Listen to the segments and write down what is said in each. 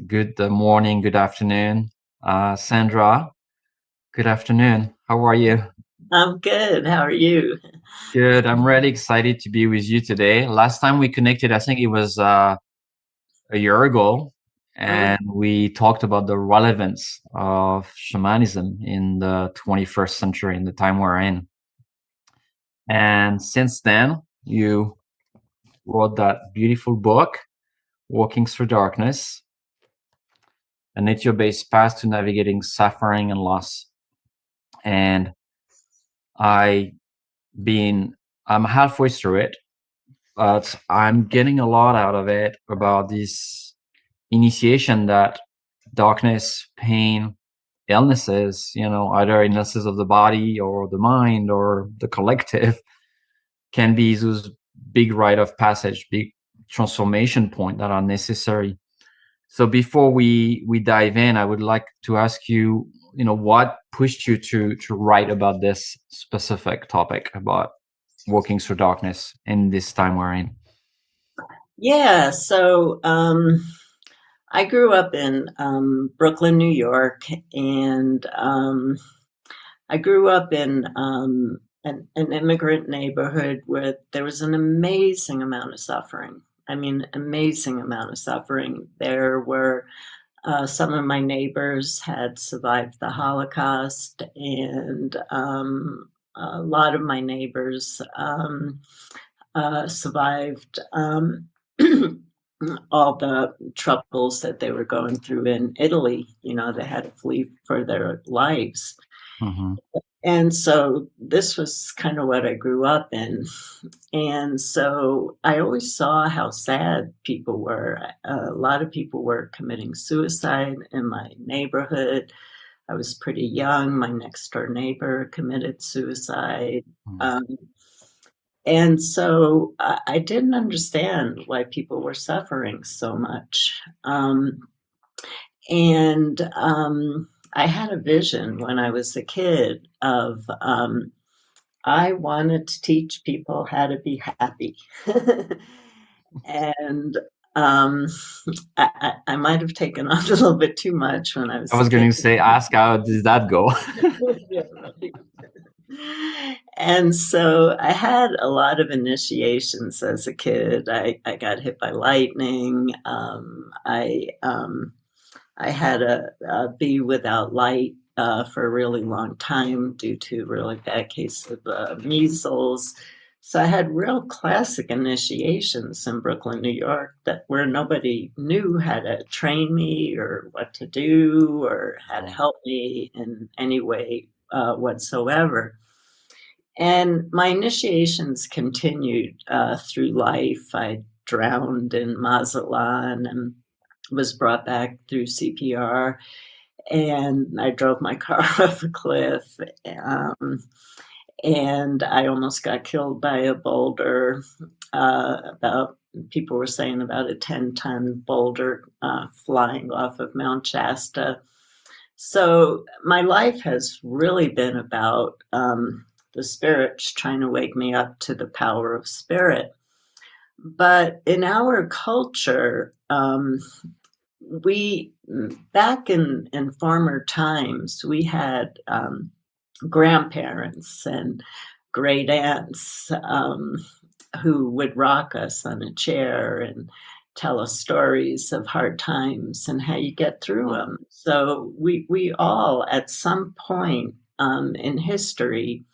Good morning, good afternoon. Sandra, good afternoon. How are you? I'm good. How are you? Good. I'm really excited to be with you today. Last time we connected, I think it was a year ago, Oh, and we talked about the relevance of shamanism in the 21st century, in the time we're in. And since then, you wrote that beautiful book, Walking Through Darkness, a nature-based path to navigating suffering and loss. And I been I'm halfway through it, but I'm getting a lot out of it about this initiation that darkness, pain, illnesses, either illnesses of the body or the mind or the collective, can be those big rite of passage, big transformation point that are necessary. So before we dive in, I would like to ask you, what pushed you to write about this specific topic about walking through darkness in this time we're in? yeah. I grew up in Brooklyn, New York, and I grew up in an immigrant neighborhood where there was an amazing amount of suffering. I mean, amazing amount of suffering. There were some of my neighbors had survived the Holocaust, and a lot of my neighbors survived all the troubles that they were going through in Italy. You know, they had to flee for their lives. Hmm. And so this was kind of what I grew up in. And so I always saw how sad people were. A lot of people were committing suicide in my neighborhood. I was pretty young. My next door neighbor committed suicide. Um, and so I didn't understand why people were suffering so much. And I had a vision when I was a kid of I wanted to teach people how to be happy. and um, I might have taken on a little bit too much when I I was a was kid. going to say, ask how did that go? Yeah, right. And so I had a lot of initiations as a kid. I got hit by lightning. I had a be without light for a really long time due to a really bad case of measles. So I had real classic initiations in Brooklyn, New York, that where nobody knew how to train me or what to do or how to help me in any way whatsoever. And my initiations continued through life. I drowned in Mazatlan and was brought back through CPR, and I drove my car off a cliff, um, and I almost got killed by a boulder. About People were saying about a 10-ton boulder flying off of Mount Shasta. So my life has really been about the spirits trying to wake me up to the power of spirit. But in our culture, we back in former times, we had grandparents and great aunts who would rock us on a chair and tell us stories of hard times and how you get through them. So we all, at some point in history,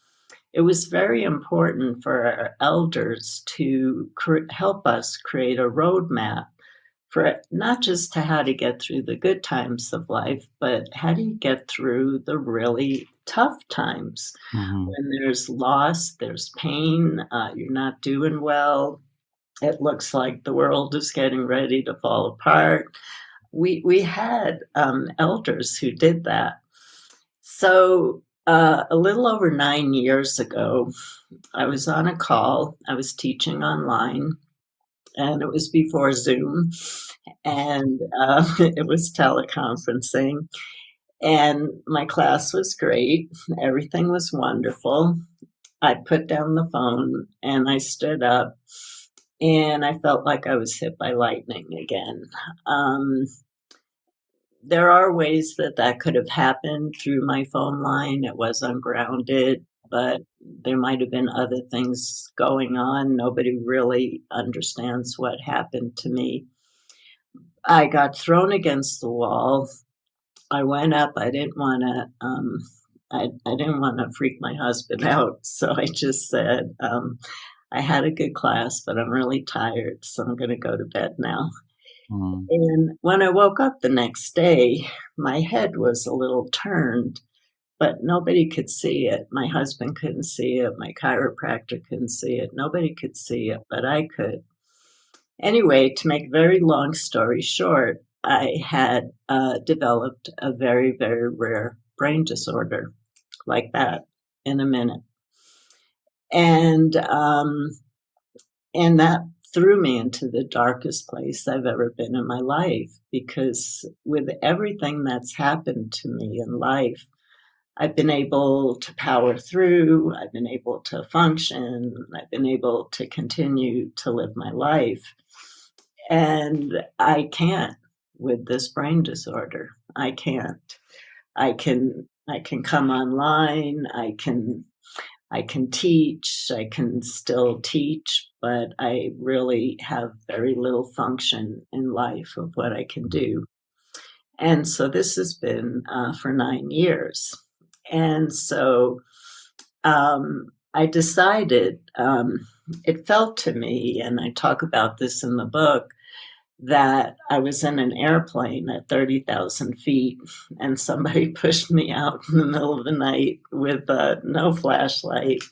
it was very important for our elders to help us create a roadmap for not just to how to get through the good times of life, but how do you get through the really tough times Hmm. when there's loss, there's pain, you're not doing well. It looks like the world is getting ready to fall apart. We had elders who did that. So a little over 9 years ago, I was on a call. I was teaching online, and it was before Zoom, and it was teleconferencing. And my class was great. Everything was wonderful. I put down the phone and I stood up, and I felt like I was hit by lightning again. Um, there are ways that that could have happened through my phone line. It was ungrounded, but there might have been other things going on. Nobody really understands what happened to me. I got thrown against the wall. I went up. I didn't want to freak my husband out, so I just said, I had a good class, but I'm really tired, so I'm going to go to bed now. Mm. And when I woke up the next day, my head was a little turned, but nobody could see it. My husband couldn't see it. My chiropractor couldn't see it. Nobody could see it, but I could. Anyway, to make a very long story short, I had developed a very, very rare brain disorder like that in a minute. And and that threw me into the darkest place I've ever been in my life, because with everything that's happened to me in life, I've been able to power through, I've been able to function, I've been able to continue to live my life. And I can't with this brain disorder. I can't. I can come online, I can teach, I can still teach, but I really have very little function in life of what I can do. And so this has been for 9 years. And so I decided, it felt to me, and I talk about this in the book, that I was in an airplane at 30,000 feet and somebody pushed me out in the middle of the night with no flashlight,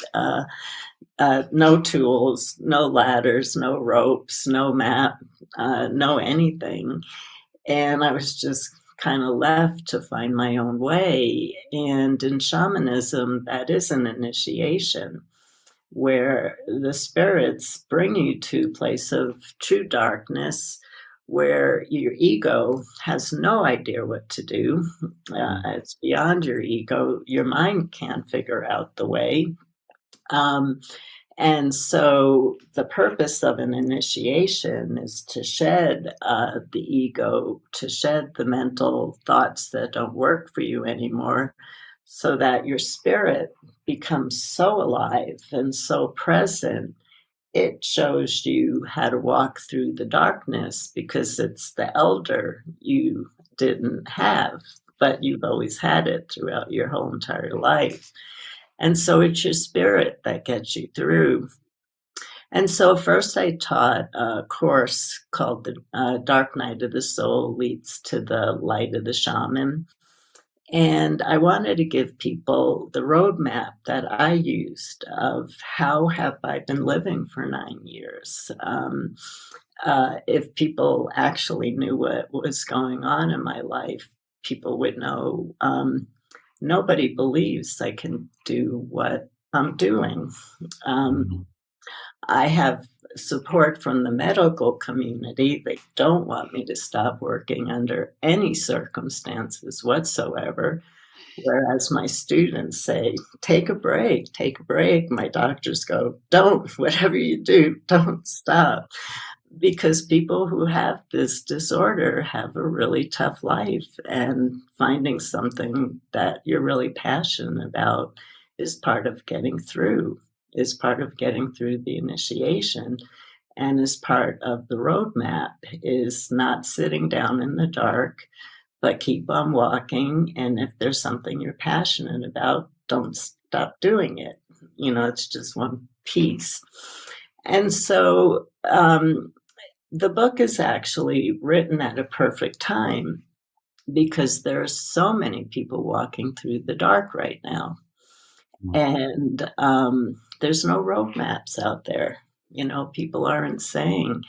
no tools, no ladders, no ropes, no map, no anything. And I was just kind of left to find my own way. And in shamanism, that is an initiation where the spirits bring you to a place of true darkness where your ego has no idea what to do. It's beyond your ego. Your mind can't figure out the way. Um, and so the purpose of an initiation is to shed the ego, to shed the mental thoughts that don't work for you anymore, so that your spirit becomes so alive and so present. It shows you how to walk through the darkness because it's the elder you didn't have, but you've always had it throughout your whole entire life. And so it's your spirit that gets you through. And so first I taught a course called the Dark Night of the Soul Leads to the Light of the Shaman. And I wanted to give people the roadmap that I used of how have I been living for 9 years. If people actually knew what was going on in my life, people would know nobody believes I can do what I'm doing. I have support from the medical community. They don't want me to stop working under any circumstances whatsoever. Whereas my students say, take a break, take a break. My doctors go, don't, whatever you do, don't stop. Because people who have this disorder have a really tough life, and finding something that you're really passionate about is part of getting through, is part of getting through the initiation, and is part of the roadmap, is not sitting down in the dark, but keep on walking. And if there's something you're passionate about, don't stop doing it. It's just one piece. And so the book is actually written at a perfect time because there are so many people walking through the dark right now. And there's no roadmaps out there. People aren't saying,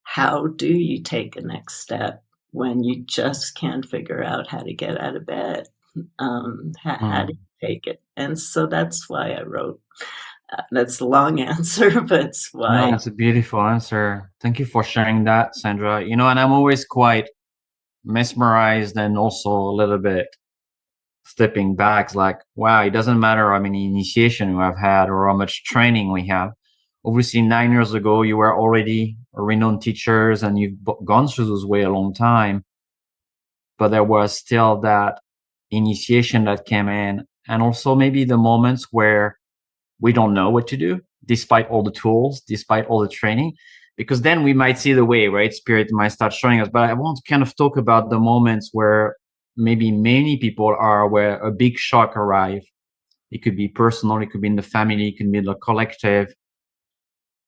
how do you take a next step when you just can't figure out how to get out of bed? How do you take it? And so that's why I wrote. That's a long answer, but it's why. No, it's a beautiful answer. Thank you for sharing that, Sandra. And I'm always quite mesmerized and also a little bit stepping back, like, wow, it doesn't matter how many initiation we have had or how much training we have. Obviously, 9 years ago, you were already a renowned teachers and you've gone through this way a long time. but there was still that initiation that came in, and also maybe the moments where we don't know what to do, despite all the tools, despite all the training, because then we might see the way, right? Spirit might start showing us. But I want to kind of talk about the moments where maybe many people are, where a big shock arrives. It could be personal, it could be in the family, it could be the collective.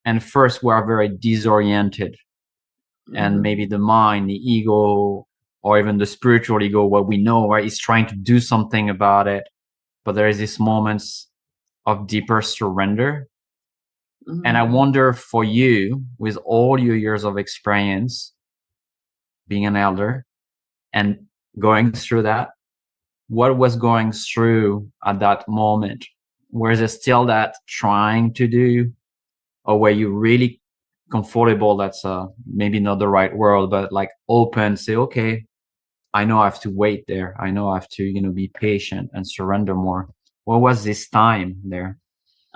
And first, we are very disoriented. And maybe the mind, the ego, or even the spiritual ego, what we know, right, is trying to do something about it. But there is these moments of deeper surrender. And I wonder, for you, with all your years of experience being an elder and going through that, what was going through at that moment? Was it still that trying to do, or were you really comfortable? That's maybe not the right word, but like open, say, okay, I know I have to wait there. I know I have to, be patient and surrender more. What was this time there?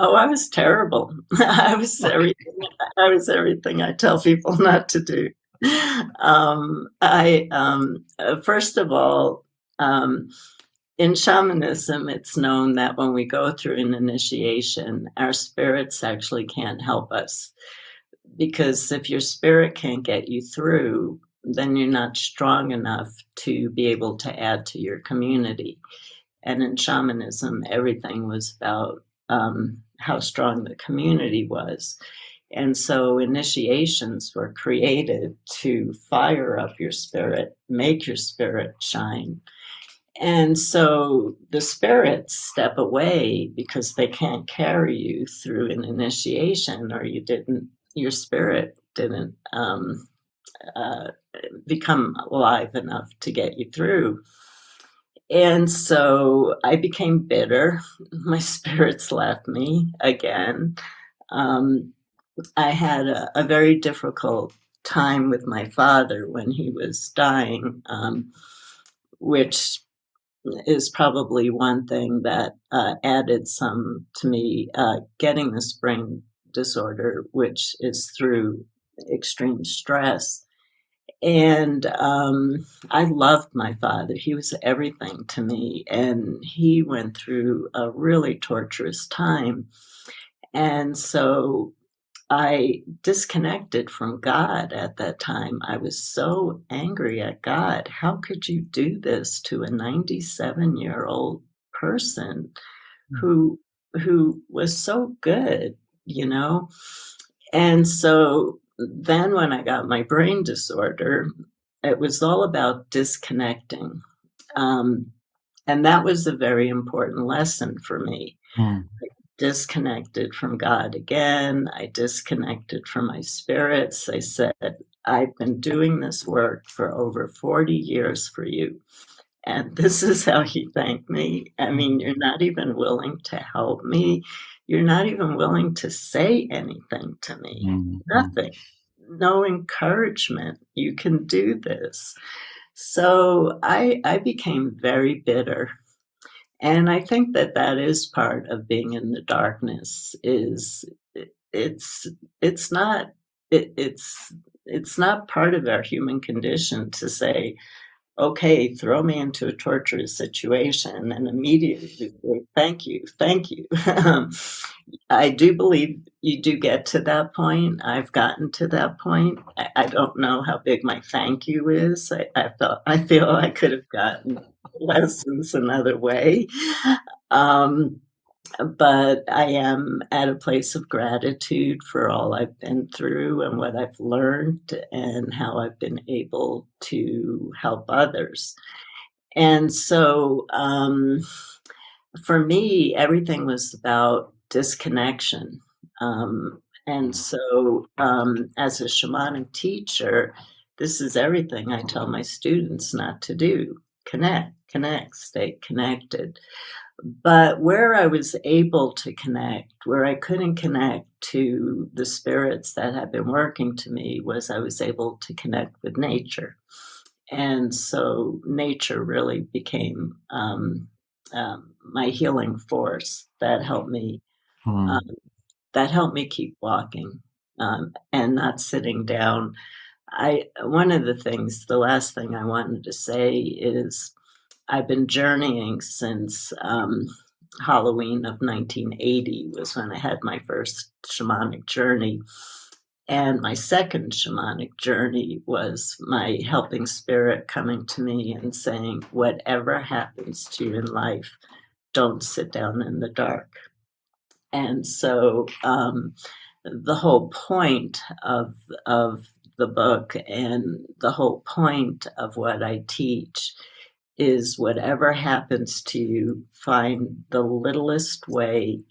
Oh, I was terrible. I was everything I tell people not to do. First of all, in shamanism, it's known that when we go through an initiation, our spirits actually can't help us. Because if your spirit can't get you through, then you're not strong enough to be able to add to your community. And in shamanism, everything was about how strong the community was. And so initiations were created to fire up your spirit, make your spirit shine. And so the spirits step away because they can't carry you through an initiation, or your spirit didn't uh, become alive enough to get you through. And so I became bitter. My spirits left me again. I had a very difficult time with my father when he was dying, which is probably one thing that added some to me getting this brain disorder, which is through extreme stress. And I loved my father. He was everything to me. And he went through a really torturous time. And so I disconnected from God at that time. I was so angry at God. How could you do this to a 97-year-old person who was so good, you know? And so then when I got my brain disorder, it was all about disconnecting. And that was a very important lesson for me. Hmm. Disconnected from God again. I disconnected from my spirits. I said, I've been doing this work for over 40 years for you. And this is how you thank me. I mean, you're not even willing to help me. You're not even willing to say anything to me. Nothing. No encouragement. You can do this. So I became very bitter. And I think that is part of being in the darkness. Is it's it's not it's not part of our human condition to say, okay, throw me into a torturous situation and immediately say, thank you, thank you. I do believe you do get to that point. I've gotten to that point. I don't know how big my thank you is. I feel I could have gotten lessons another way. But I am at a place of gratitude for all I've been through and what I've learned and how I've been able to help others. And so for me, everything was about disconnection. And so as a shamanic teacher, this is everything I tell my students not to do. Connect, stay connected. But where I was able to connect, where I couldn't connect to the spirits that had been working to me, was I was able to connect with nature. And so nature really became my healing force that helped me keep walking and not sitting down. one of the things, the last thing I wanted to say is I've been journeying since Halloween of 1980 was when I had my first shamanic journey. And my second shamanic journey was my helping spirit coming to me and saying, whatever happens to you in life, don't sit down in the dark. And so the whole point of the book and the whole point of what I teach is whatever happens to you, find the littlest way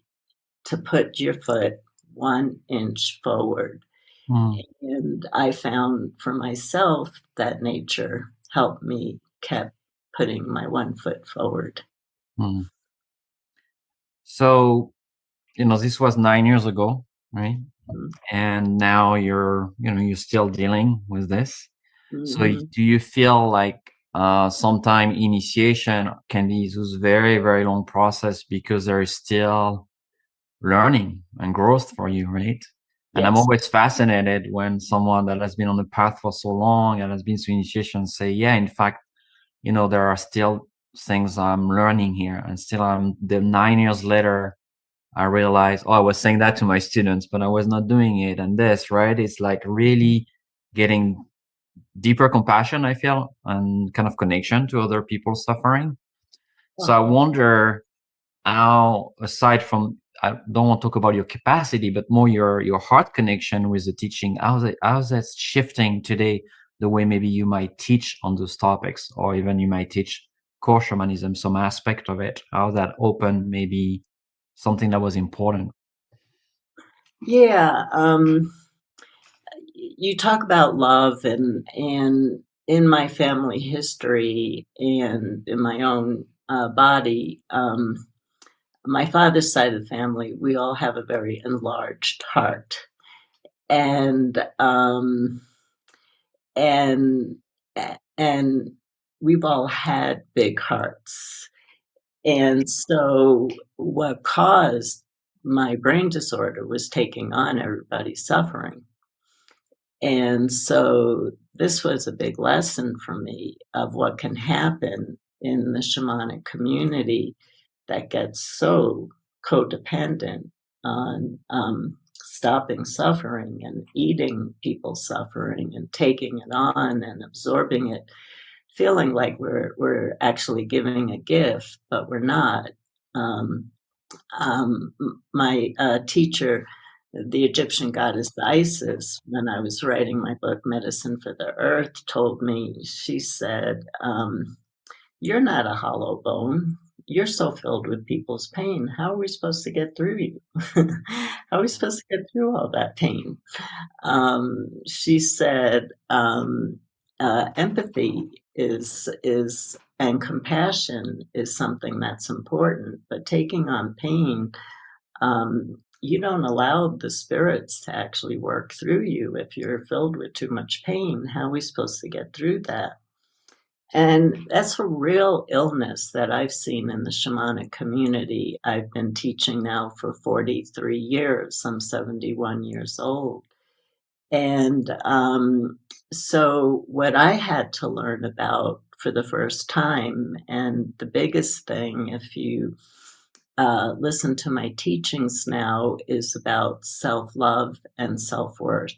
to put your foot 1 inch forward. Mm, And I found for myself that nature helped me kept putting my 1 foot forward. mm. So, this was 9 years ago, right? And now you're still dealing with this. So Mm-hmm. do you feel like sometime initiation can be this very, very long process because there is still learning and growth for you, right? And I'm Yes. always fascinated when someone that has been on the path for so long and has been through initiation say, yeah, in fact, there are still things I'm learning here, and still the 9 years later, I realized, oh, I was saying that to my students, but I was not doing it. And this, right? It's like really getting deeper compassion, I feel, and kind of connection to other people's suffering. So I wonder how, aside from, I don't want to talk about your capacity, but more your heart connection with the teaching, how's that shifting today, the way maybe you might teach on those topics, or even you might teach core shamanism, some aspect of it, how that opened maybe something that was important. Yeah. You talk about love and in my family history and in my own body, my father's side of the family, we all have a very enlarged heart. And and and we've all had big hearts. And so what caused my brain disorder was taking on everybody's suffering. And so this was a big lesson for me of what can happen in the shamanic community that gets so codependent on stopping suffering and eating people's suffering and taking it on and absorbing it, feeling like we're actually giving a gift, but we're not. Um, my teacher, the Egyptian goddess Isis, when I was writing my book, Medicine for the Earth, told me, she said, you're not a hollow bone. You're so filled with people's pain. How are we supposed to get through you? How are we supposed to get through all that pain? She said, empathy is and compassion is something that's important, but taking on pain, you don't allow the spirits to actually work through you if you're filled with too much pain. How are we supposed to get through that? And that's a real illness that I've seen in the shamanic community. I've been teaching now for 43 years. I'm 71 years old. And so, what I had to learn about for the first time, and the biggest thing, if you listen to my teachings now, is about self love and self worth.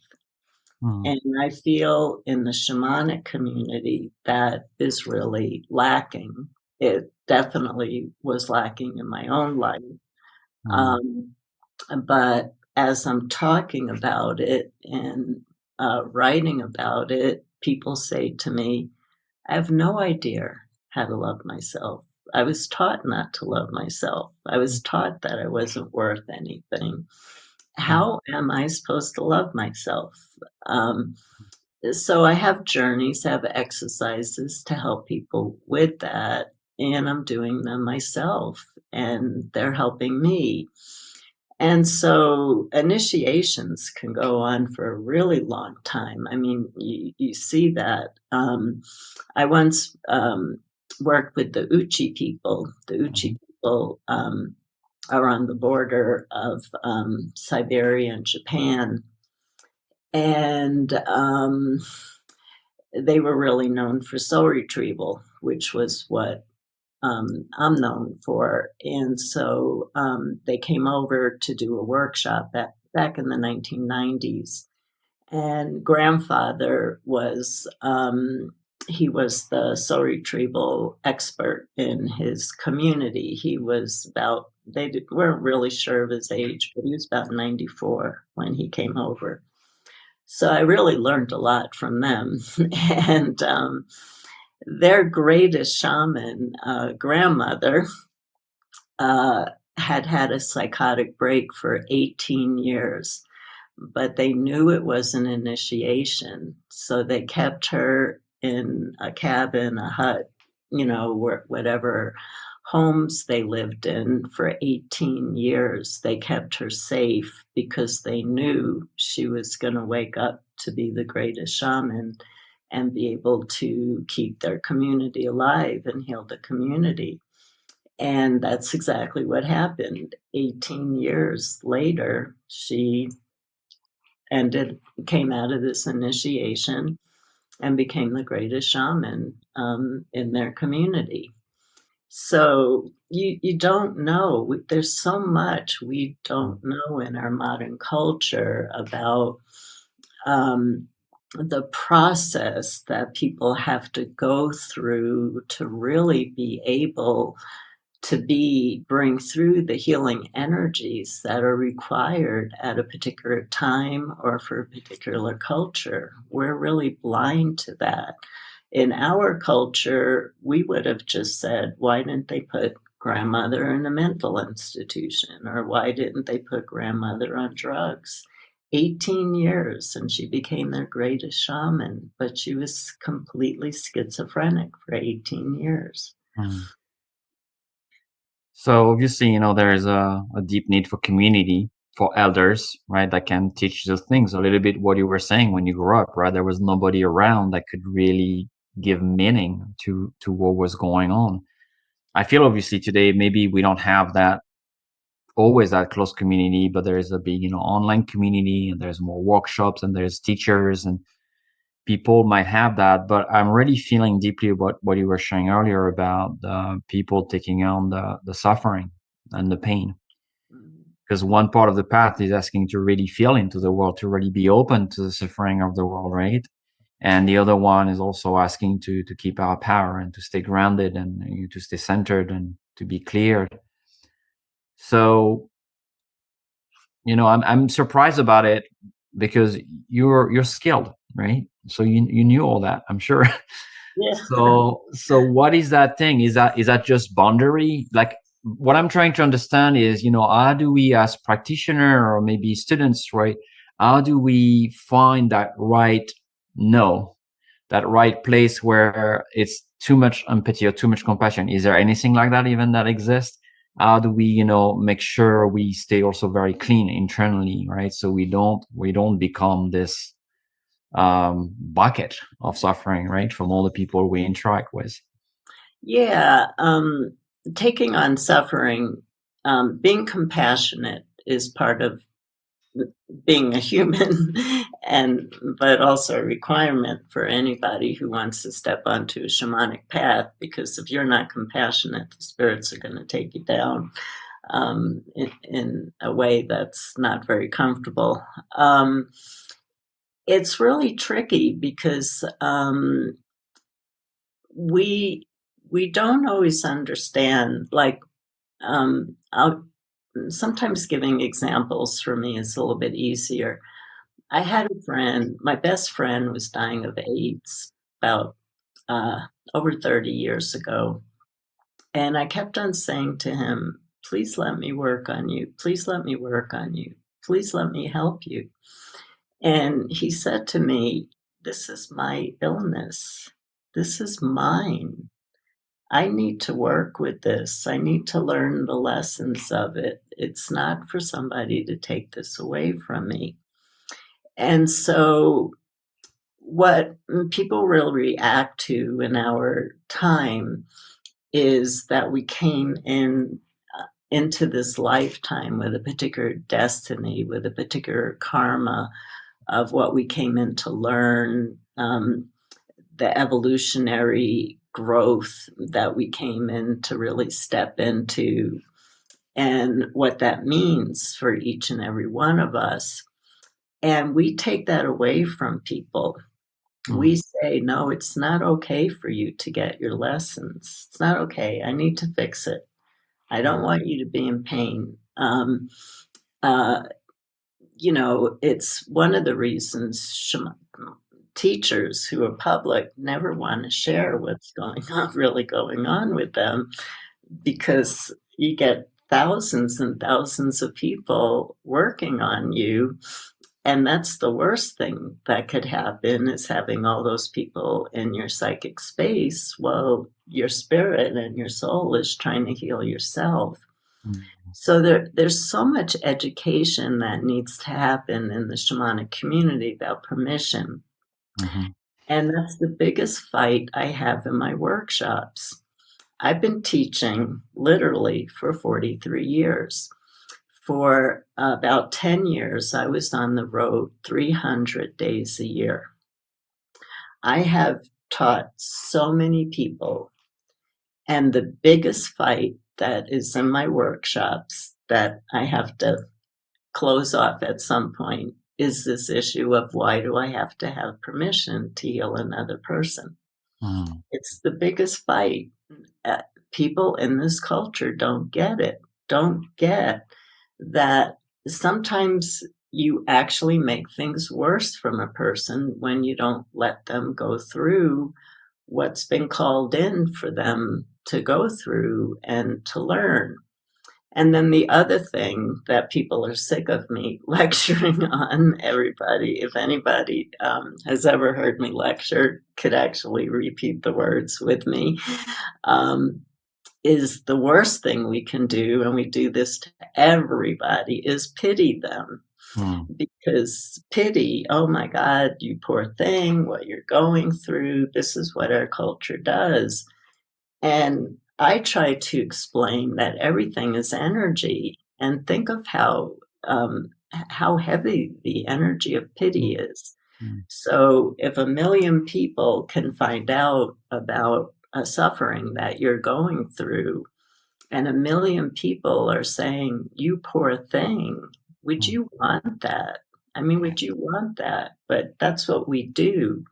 Mm, And I feel in the shamanic community that is really lacking. It definitely was lacking in my own life. mm, Um, but as I'm talking about it and writing about it, people say to me, I have no idea how to love myself. I was taught not to love myself. I was taught that I wasn't worth anything. mm, How am I supposed to love myself? Um, so I have journeys, I have exercises to help people with that, and I'm doing them myself, and they're helping me. And so initiations can go on for a really long time. I mean, you see that. I once worked with the Uchi people. The mhm, Uchi people are on the border of Siberia and Japan. And they were really known for soul retrieval, which was what I'm known for. And so they came over to do a workshop back in the 1990s. And grandfather was, he was the soul retrieval expert in his community. He was about, weren't really sure of his age, but he was about 94 when he came over. So I really learned a lot from them. And their greatest shaman, grandmother, had a psychotic break for 18 years, but they knew it was an initiation. So they kept her in a cabin, a hut, whatever homes they lived in for 18 years. They kept her safe because they knew she was going to wake up to be the greatest shaman and be able to keep their community alive and heal the community. And that's exactly what happened. 18 years later, she came out of this initiation and became the greatest shaman in their community. So you don't know. There's so much we don't know in our modern culture about the process that people have to go through to really be able to bring through the healing energies that are required at a particular time or for a particular culture. We're really blind to that. In our culture, we would have just said, why didn't they put grandmother in a mental institution? Or why didn't they put grandmother on drugs? 18 years and she became their greatest shaman, but she was completely schizophrenic for 18 years. Mm. So obviously, there is a deep need for community, for elders, right, that can teach those things. A little bit what you were saying when you grew up, right? There was nobody around that could really give meaning to what was going on. I feel obviously today maybe we don't have that always that close community, but there is a big, online community, and there's more workshops, and there's teachers, and people might have that. But I'm really feeling deeply about what you were sharing earlier about people taking on the suffering and the pain. Because one part of the path is asking to really feel into the world, to really be open to the suffering of the world, right? And the other one is also asking to keep our power and to stay grounded and to stay centered and to be cleared. So, I'm surprised about it because you're skilled, right? So you knew all that, I'm sure. Yeah. So what is that thing? Is that just boundary? Like, what I'm trying to understand is, how do we as practitioner or maybe students, right? How do we find that right no, that right place where it's too much empathy or too much compassion? Is there anything like that even that exists? How do we, make sure we stay also very clean internally, right? So we don't become this bucket of suffering, right, from all the people we interact with. Yeah, taking on suffering, being compassionate is part of being a human, but also a requirement for anybody who wants to step onto a shamanic path. Because if you're not compassionate, the spirits are going to take you down in a way that's not very comfortable. It's really tricky because we don't always understand. Like, sometimes giving examples for me is a little bit easier. I had a friend, my best friend was dying of AIDS about over 30 years ago. And I kept on saying to him, please let me work on you. Please let me work on you. Please let me help you. And he said to me, this is my illness. This is mine. I need to work with this. I need to learn the lessons of it. It's not for somebody to take this away from me. And so what people really react to in our time is that we came into this lifetime with a particular destiny, with a particular karma, of what we came in to learn, the evolutionary growth that we came in to really step into, and what that means for each and every one of us. And we take that away from people. We say, no, it's not okay for you to get your lessons. It's not okay. I need to fix it. I don't want you to be in pain. It's one of the reasons teachers who are public never want to share what's really going on with them, because you get thousands and thousands of people working on you. And that's the worst thing that could happen, is having all those people in your psychic space while your spirit and your soul is trying to heal yourself. So there's so much education that needs to happen in the shamanic community about permission. And that's the biggest fight I have in my workshops. I've been teaching literally for 43 years. For about 10 years, I was on the road 300 days a year. I have taught so many people, and the biggest fight that is in my workshops that I have to close off at some point is this issue of, why do I have to have permission to heal another person? It's the biggest fight. People in this culture don't get it, don't get that sometimes you actually make things worse from a person when you don't let them go through what's been called in for them to go through and to learn. And then the other thing that people are sick of me lecturing on, everybody, if anybody has ever heard me lecture, could actually repeat the words with me, is the worst thing we can do, and we do this to everybody, is pity them. Because pity, oh my God, you poor thing, what you're going through, this is what our culture does. And I try to explain that everything is energy, and think of how heavy the energy of pity is. So if 1 million people can find out about a suffering that you're going through, and 1 million people are saying, you poor thing, would you want that? I mean, would you want that? But that's what we do.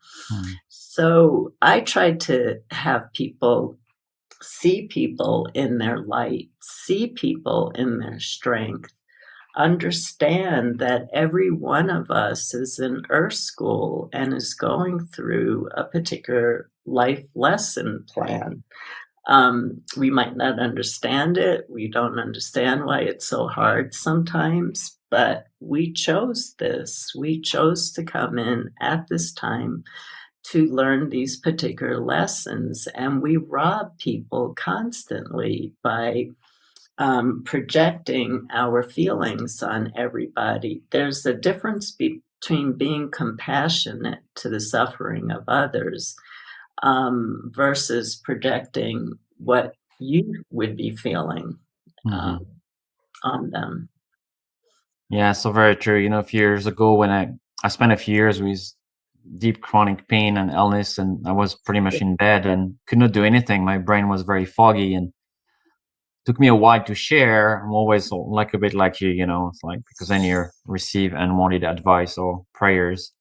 So I try to have people see people in their light, see people in their strength, understand that every one of us is in Earth School and is going through a particular life lesson plan. We might not understand it. We don't understand why it's so hard sometimes, but we chose this. We chose to come in at this time to learn these particular lessons, and we rob people constantly by projecting our feelings on everybody. There's a difference between being compassionate to the suffering of others versus projecting what you would be feeling on them. Yeah, so very true. A few years ago, when I spent a few years with deep chronic pain and illness, and I was pretty much in bed and could not do anything. My brain was very foggy, and took me a while to share. I'm always like a bit like you, it's like, because then you receive unwanted advice or prayers.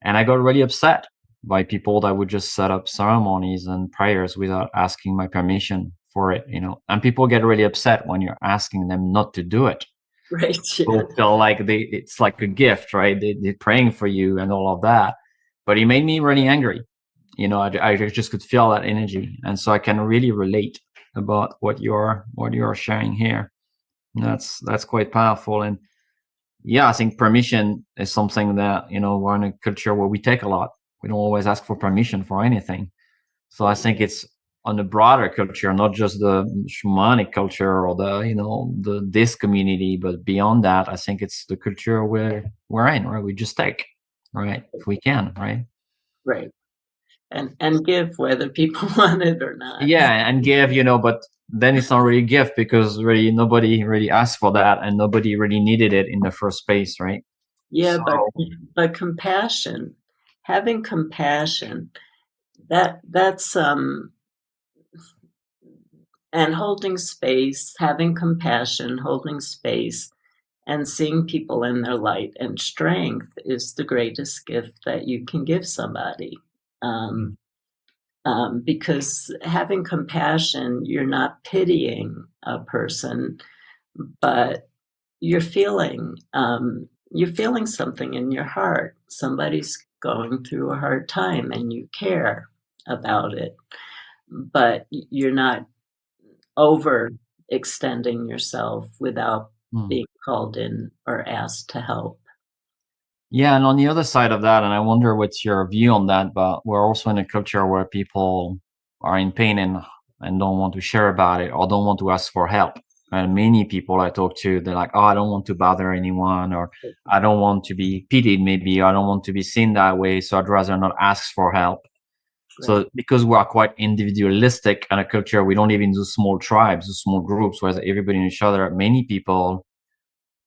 And I got really upset by people that would just set up ceremonies and prayers without asking my permission for it, and people get really upset when you're asking them not to do it. Right. People feel like it's like a gift, right? They're praying for you and all of that. But it made me really angry. I just could feel that energy. And so I can really relate about what you're sharing here. And that's quite powerful. And yeah, I think permission is something that, we're in a culture where we take a lot. We don't always ask for permission for anything. So I think it's on the broader culture, not just the shamanic culture or this community, but beyond that, I think it's the culture we're in, right? We just take, right? If we can, right? Right. And give whether people want it or not. Yeah, and give, but then it's not really a gift, because really nobody really asked for that, and nobody really needed it in the first place, right? Yeah, So, but compassion, having compassion, that's and holding space, having compassion, holding space, and seeing people in their light and strength is the greatest gift that you can give somebody. mm, Um, because having compassion, you're not pitying a person, but you're feeling something in your heart. Somebody's going through a hard time, and you care about it, but you're not overextending yourself without mm. being called in or asked to help. Yeah, and on the other side of that, and I wonder what's your view on that, but we're also in a culture where people are in pain and don't want to share about it or don't want to ask for help. And many people I talk to, they're like, "Oh, I don't want to bother anyone," or "I don't want to be pitied, maybe, or I don't want to be seen that way, so I'd rather not ask for help." Right. So because we are quite individualistic in a culture, we don't live in those small tribes, those small groups where everybody in each other. Many people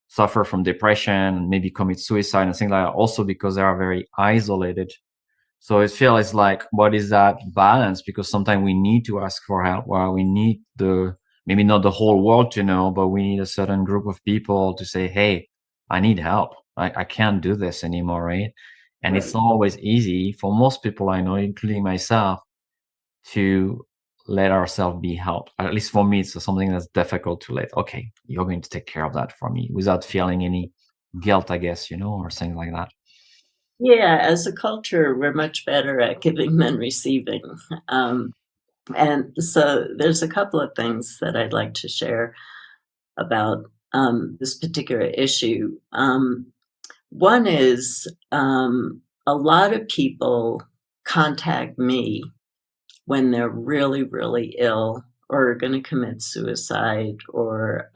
suffer from depression, maybe commit suicide and things like that, also because they are very isolated. So it feels like, what is that balance? Because sometimes we need to ask for help, or we need maybe not the whole world to know, but we need a certain group of people to say, hey, I need help. I can't do this anymore, right? And it's Right. not always easy for most people I know, including myself, to let ourselves be helped. At least for me, it's something that's difficult to let, okay, you're going to take care of that for me without feeling any guilt, I guess, or things like that. Yeah, as a culture, we're much better at giving than receiving. Um, and so there's a couple of things that I'd like to share about this particular issue. One is a lot of people contact me when they're really, really ill or are going to commit suicide or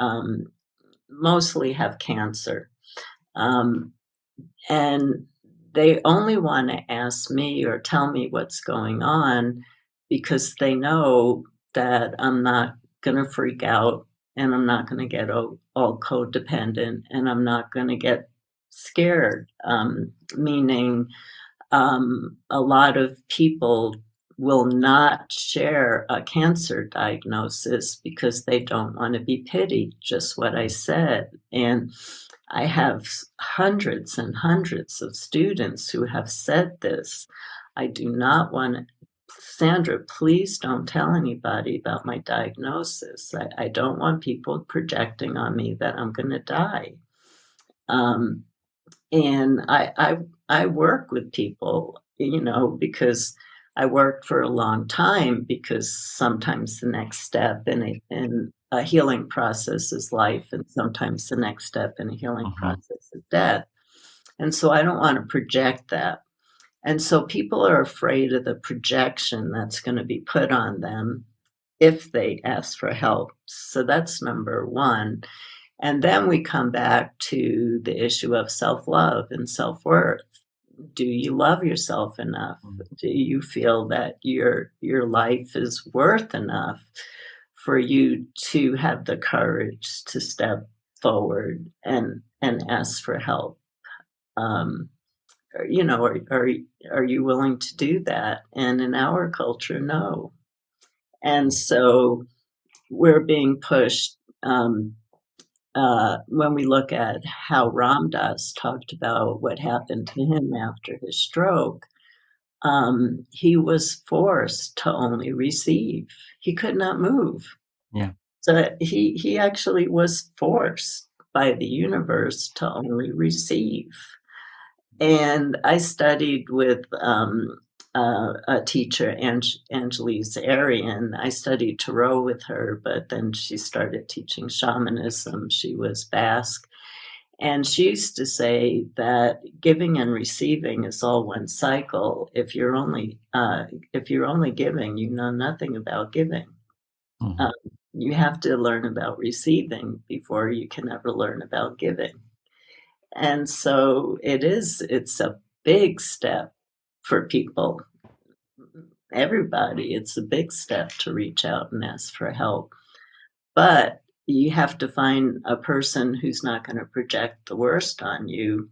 mostly have cancer. Um, and they only want to ask me or tell me what's going on because they know that I'm not going to freak out and I'm not going to get all codependent and I'm not going to get scared. Meaning, a lot of people will not share a cancer diagnosis because they don't want to be pitied, just what I said. And I have hundreds and hundreds of students who have said this. I do not want to, Sandra, please don't tell anybody about my diagnosis. I don't want people projecting on me that I'm going to die. Um, and I work with people, because I worked for a long time because sometimes the next step in a healing process is life, and sometimes the next step in a healing Mhm. process is death. And so I don't want to project that. And so people are afraid of the projection that's going to be put on them if they ask for help. So that's number one. And then we come back to the issue of self-love and self-worth. Do you love yourself enough? Mm. Do you feel that your life is worth enough for you to have the courage to step forward and ask for help? Um, are you willing to do that? And in our culture, no. And so we're being pushed. When we look at how Ram Dass talked about what happened to him after his stroke, he was forced to only receive. He could not move. Yeah. So he actually was forced by the universe to only receive. And I studied with a teacher, Angelique Arian. I studied Tarot with her, but then she started teaching shamanism. She was Basque. And she used to say that giving and receiving is all one cycle. If you're only giving, you know nothing about giving. Mhm. Um, you have to learn about receiving before you can ever learn about giving. And so it's a big step for people, everybody. It's a big step to reach out and ask for help. But you have to find a person who's not going to project the worst on you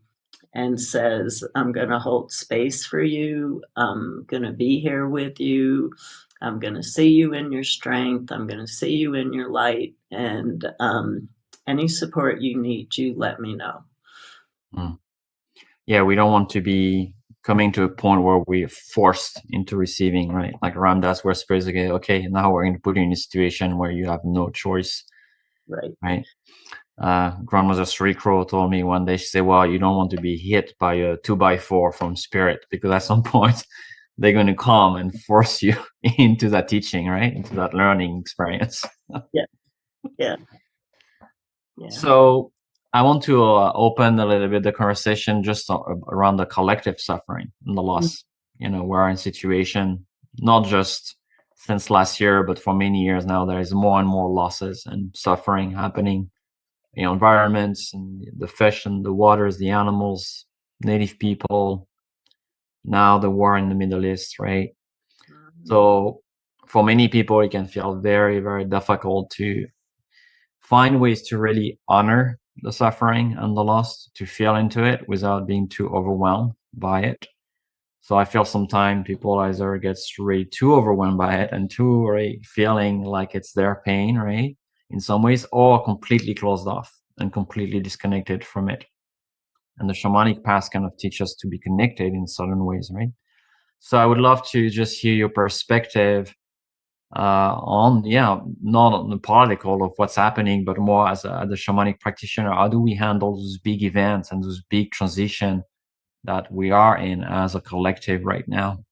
and says, I'm going to hold space for you. I'm going to be here with you. I'm going to see you in your strength. I'm going to see you in your light. And any support you need, you let me know. Mm. Yeah, we don't want to be coming to a point where we're forced into receiving, right? Like around us, we're supposed to get, okay, now we're going to put you in a situation where you have no choice, Right. right? Grandmother Srikro told me one day, she said, well, you don't want to be hit by a 2x4 from spirit, because at some point they're going to come and force you into that teaching, right? Into that learning experience. Yeah. Yeah. Yeah. So I want to open a little bit the conversation just around the collective suffering and the loss. You know, we're in a situation, not just since last year, but for many years now, there is more and more losses and suffering happening. You know, environments and the fish and the waters, the animals, native people, now the war in the Middle East, right? So for many people, it can feel very, very difficult to find ways to really honor the suffering and the loss, to feel into it without being too overwhelmed by it. So I feel sometimes people either gets really too overwhelmed by it and too really feeling like it's their pain, right? In some ways, or completely closed off and completely disconnected from it. And the shamanic path kind of teach us to be connected in certain ways, right? So I would love to just hear your perspective on, not on the political of what's happening, but more as the shamanic practitioner. How do we handle those big events and those big transition that we are in as a collective right now?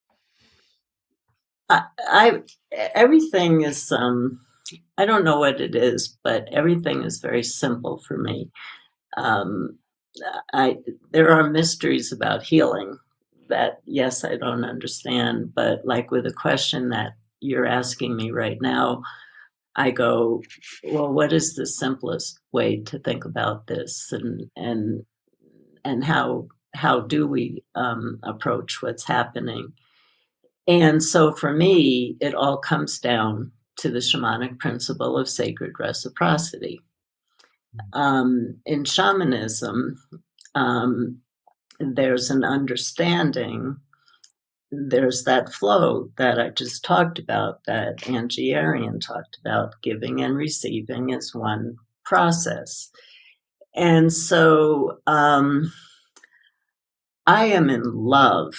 Everything is, I don't know what it is, but everything is very simple for me. Um, there are mysteries about healing that, yes, I don't understand, but like with a question that you're asking me right now, I go, well, what is the simplest way to think about this, and how do we approach what's happening? And so for me, it all comes down to the shamanic principle of sacred reciprocity. In shamanism, um, there's an understanding, there's that flow that I just talked about, that Angell Deer talked about, giving and receiving is one process. And so I am in love.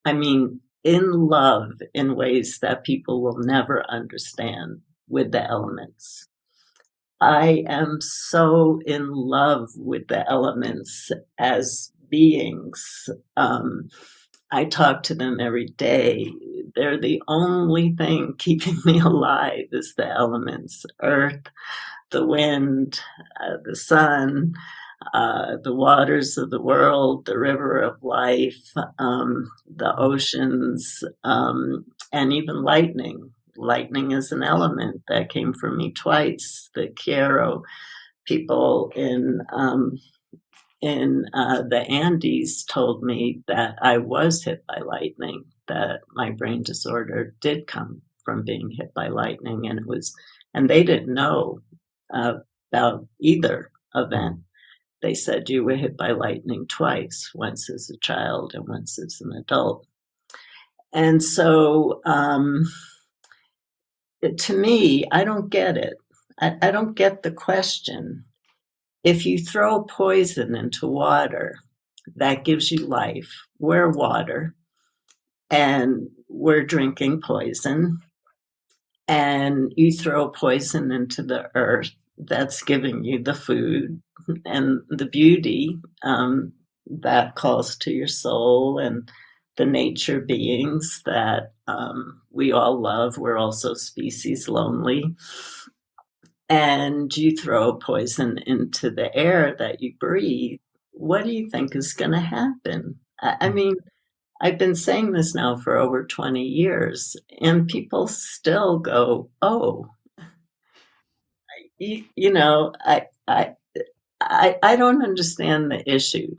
I mean, in love in ways that people will never understand with the elements. I am so in love with the elements as beings. I talk to them every day. They're the only thing keeping me alive is the elements: earth, the wind, the sun, the waters of the world, the river of life, the oceans, and even lightning. Lightning is an element that came for me twice. The Quero people in the Andes told me that I was hit by lightning, that my brain disorder did come from being hit by lightning, and they didn't know about either event. They said you were hit by lightning twice, once as a child and once as an adult. And so to me, I don't get it. I don't get the question. If you throw poison into water, that gives you life. We're water, and we're drinking poison. And you throw poison into the earth, that's giving you the food and the beauty that calls to your soul, and the nature beings that we all love. We're also species lonely. And you throw poison into the air that you breathe. What do you think is going to happen? I mean, I've been saying this now for over 20 years, and people still go, oh, you know, I don't understand the issue.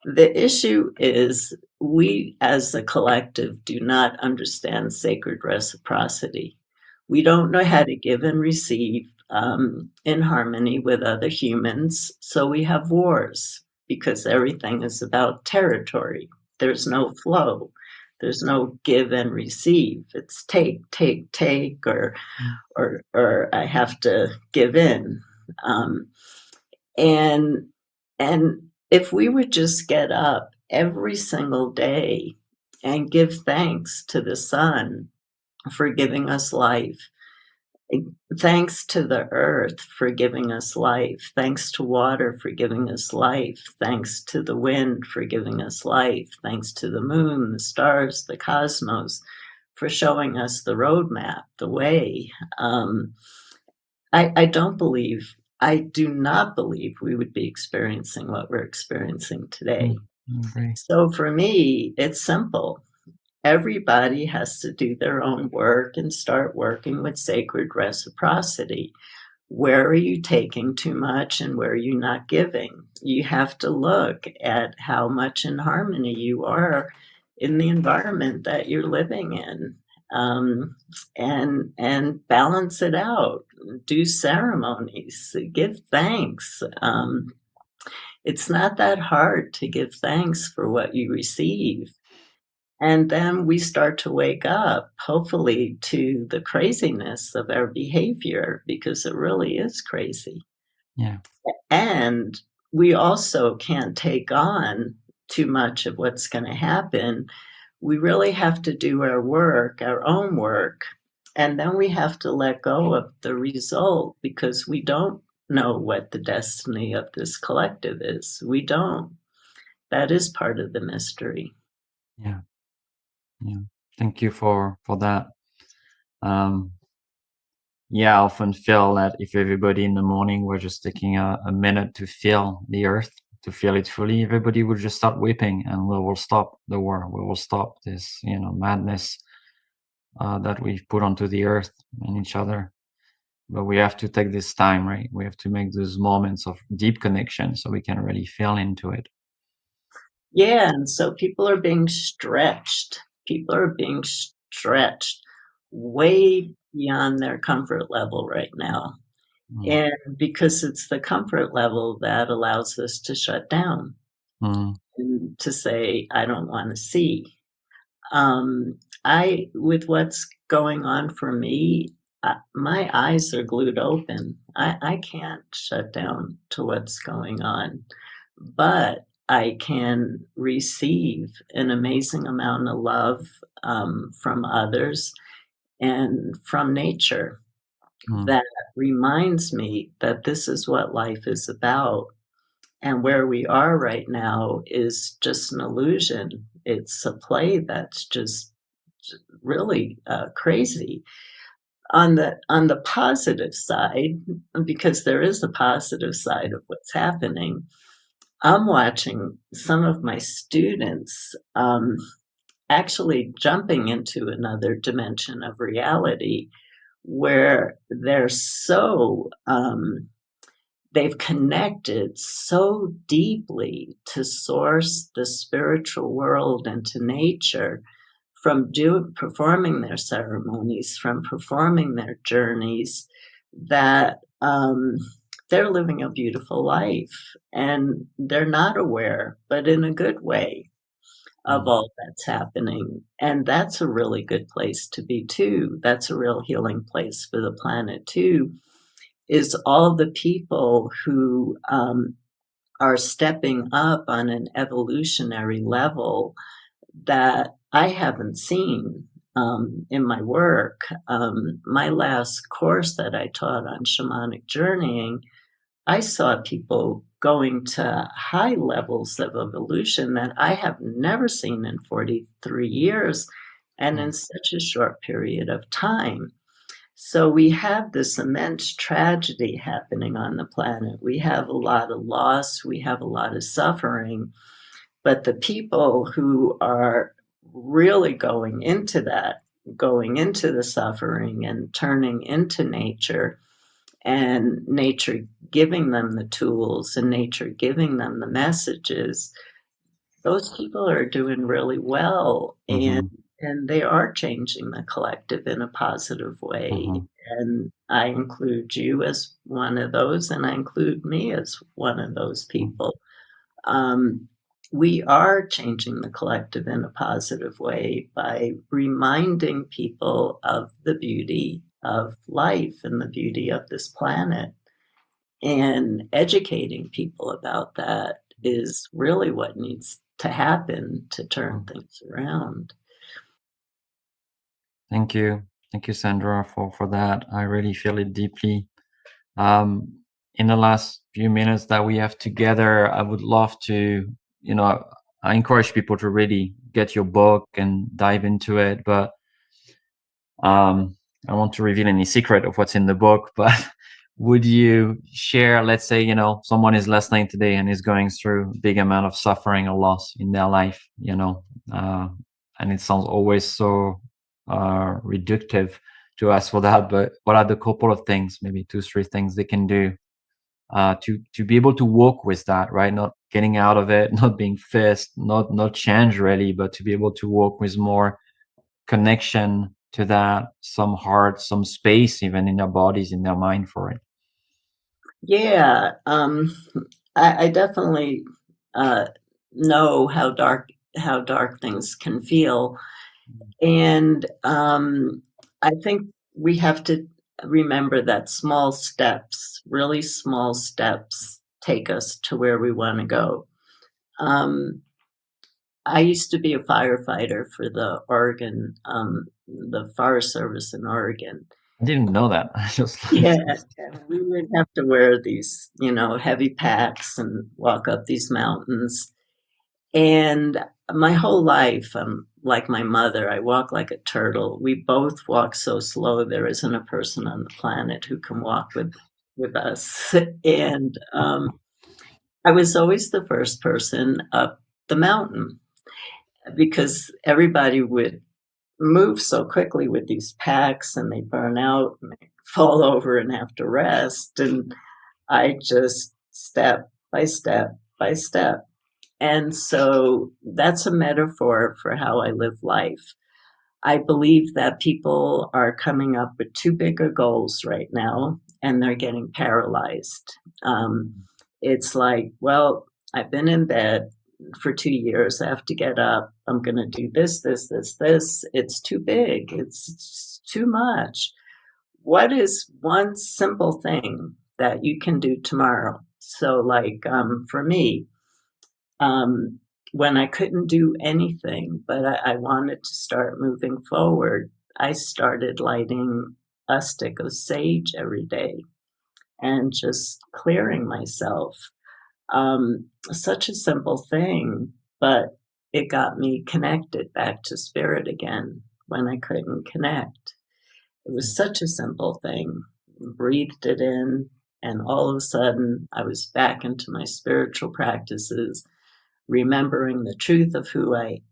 The issue is we as a collective do not understand sacred reciprocity. We don't know how to give and receive in harmony with other humans, so we have wars. because everything is about territory. There's no flow. There's no give and receive. It's take, take, take, Mm. or I have to give in. Um, and and if we would just get up every single day and give thanks to the sun for giving us life, thanks to the earth for giving us life, thanks to water for giving us life, thanks to the wind for giving us life, thanks to the moon, the stars, the cosmos for showing us the roadmap, the way. Um, I don't believe, I do not believe we would be experiencing what we're experiencing today. Mm. I agree. So for me, it's simple. Everybody has to do their own work and start working with sacred reciprocity. Where are you taking too much and where are you not giving? You have to look at how much in harmony you are in the environment that you're living in, um, and balance it out. Do ceremonies, give thanks. It's not that hard to give thanks for what you receive. And then we start to wake up, hopefully, to the craziness of our behavior because it really is crazy. Yeah. And we also can't take on too much of what's going to happen. We really have to do our work, our own work, and then we have to let go of the result because we don't know what the destiny of this collective is. We don't. That is part of the mystery. Yeah. Yeah. Thank you for that. Um, yeah, I often feel that if everybody in the morning were just taking a minute to feel the earth, to feel it fully, everybody would just start weeping, and we will stop the war. We will stop this, madness that we've put onto the earth and each other. But we have to take this time, right? We have to make those moments of deep connection so we can really feel into it. Yeah, and so people are being stretched. People are being stretched way beyond their comfort level right now. Mm. And because it's the comfort level that allows us to shut down Mm. and to say, I don't want to see. With what's going on for me, my eyes are glued open. I can't shut down to what's going on, but I can receive an amazing amount of love from others and from nature Mm. that reminds me that this is what life is about. And where we are right now is just an illusion. It's a play that's just really crazy. On the positive side, because there is a positive side of what's happening, I'm watching some of my students actually jumping into another dimension of reality where they've connected so deeply to source, the spiritual world, and to nature from performing their ceremonies, from performing their journeys, that they're living a beautiful life and they're not aware, but in a good way, of Mm. all that's happening. And that's a really good place to be, too. That's a real healing place for the planet, too, is all the people who are stepping up on an evolutionary level that I haven't seen in my work. My last course that I taught on shamanic journeying, I saw people going to high levels of evolution that I have never seen in 43 years and Mm. in such a short period of time. So we have this immense tragedy happening on the planet. We have a lot of loss, we have a lot of suffering, but the people who are really going into the suffering and turning into nature, and nature giving them the tools and nature giving them the messages, those people are doing really well, and Mhm. they are changing the collective in a positive way, Mhm. and I include you as one of those, and I include me as one of those Mm. people. We are changing the collective in a positive way by reminding people of the beauty of life and the beauty of this planet. And educating people about that is really what needs to happen to turn things around. Thank you. Thank you, Sandra, for that. I really feel it deeply. Um, in the last few minutes that we have together, I would love to, you know, I encourage people to really get your book and dive into it. But I don't want to reveal any secret of what's in the book. But would you share, let's say, someone is listening today and is going through a big amount of suffering or loss in their life, uh, and it sounds always so reductive to ask for that. But what are the couple of things, maybe 2, 3 things they can do to be able to walk with that, right? Not getting out of it, not being fixed, not change really, but to be able to walk with more connection to that, some heart, some space, even in their bodies, in their mind for it. Yeah, I definitely uh, know how dark things can feel, and I think we have to remember that small steps, really small steps, take us to where we want to go. Um, I used to be a firefighter for the Forest Service in Oregon. I didn't know that. I just Yeah, and we would have to wear these, heavy packs and walk up these mountains. And my whole life, I'm like my mother. I walk like a turtle. We both walk so slow. There isn't a person on the planet who can walk with us. And I was always the first person up the mountain because everybody would move so quickly with these packs and they burn out and they fall over and have to rest. And I just step by step by step. And so that's a metaphor for how I live life. I believe that people are coming up with too big of goals right now and they're getting paralyzed. It's like, well, I've been in bed for 2 years. I have to get up. I'm going to do this, this, this, this. It's too big. It's too much. What is one simple thing that you can do tomorrow? So, like for me, um, when I couldn't do anything, but I wanted to start moving forward, I started lighting a stick of sage every day and just clearing myself. Such a simple thing, but it got me connected back to spirit again when I couldn't connect. It was such a simple thing. Breathed it in, and all of a sudden, I was back into my spiritual practices, remembering the truth of who I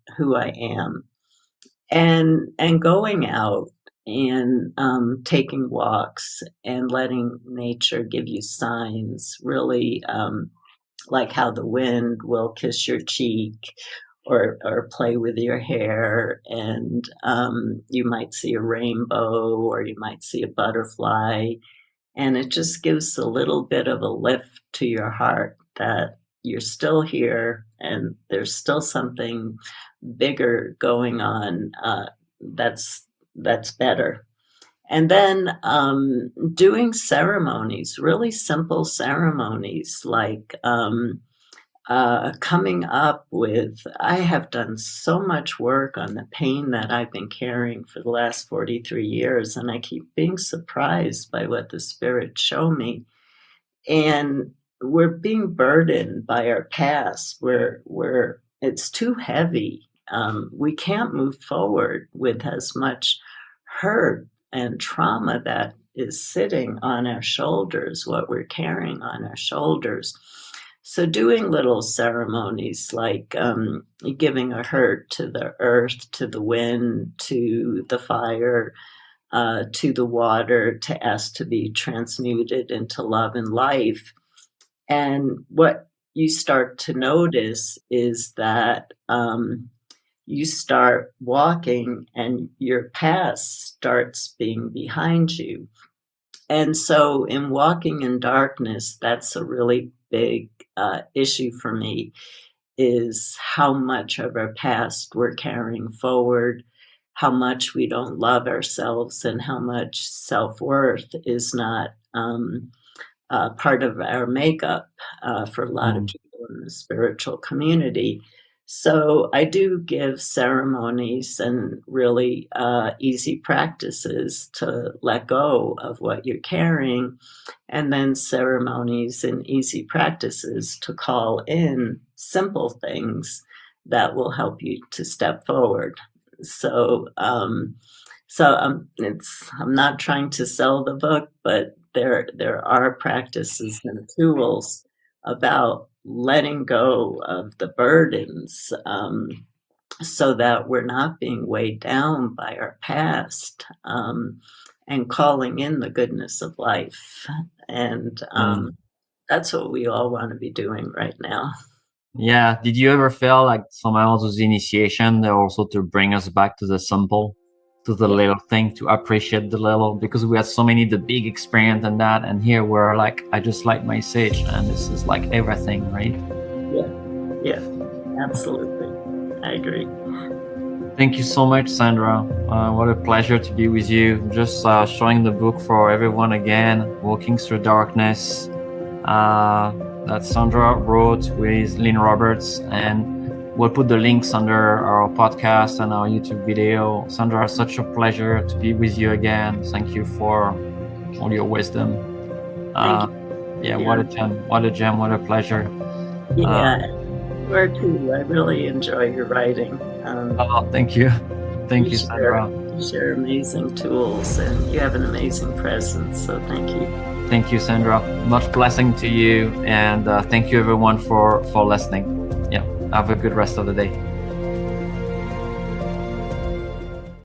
am, and going out and taking walks and letting nature give you signs, really, like how the wind will kiss your cheek or play with your hair, and you might see a rainbow or you might see a butterfly, and it just gives a little bit of a lift to your heart that you're still here and there's still something bigger going on, that's better. And then doing ceremonies, really simple ceremonies, like coming up with, I have done so much work on the pain that I've been carrying for the last 43 years, and I keep being surprised by what the spirits show me. And we're being burdened by our past, where it's too heavy. We can't move forward with as much hurt and trauma that is sitting on our shoulders, what we're carrying on our shoulders. So doing little ceremonies like giving a hurt to the earth, to the wind, to the fire, to the water, to ask to be transmuted into love and life. And what you start to notice is that you start walking and your past starts being behind you. And so in walking in darkness, that's a really big issue for me is how much of our past we're carrying forward, how much we don't love ourselves, and how much self-worth is not part of our makeup for a lot of Mm, people in the spiritual community. So I do give ceremonies and really easy practices to let go of what you're carrying, and then ceremonies and easy practices to call in simple things that will help you to step forward. So, I'm not trying to sell the book, but there are practices and tools about letting go of the burdens, so that we're not being weighed down by our past, and calling in the goodness of life. And mm. that's what we all want to be doing right now. Yeah. Did you ever feel like somehow those initiation, they're also to bring us back to the simple, to the Yeah, little thing, to appreciate the little, because we had so many the big experience and that, and here we're like, I just like my sage, and this is like everything, right? yeah, yeah, absolutely. I agree. Thank you so much, Sandra. What a pleasure to be with you. Just showing the book for everyone again, Walking Through Darkness, that Sandra wrote with Lynn Roberts. And we'll put the links under our podcast and our YouTube video. Sandra, such a pleasure to be with you again. Thank you for all your wisdom. Thank you. Yeah, what Yeah, a gem, what a gem, what a pleasure. yeah, where too. I really enjoy your writing. Thank you. Thank You you, share Sandra. you share amazing tools, and you have an amazing presence. So thank you. Thank you, Sandra. Much blessing to you, and thank you everyone for listening. Yeah, have a good rest of the day.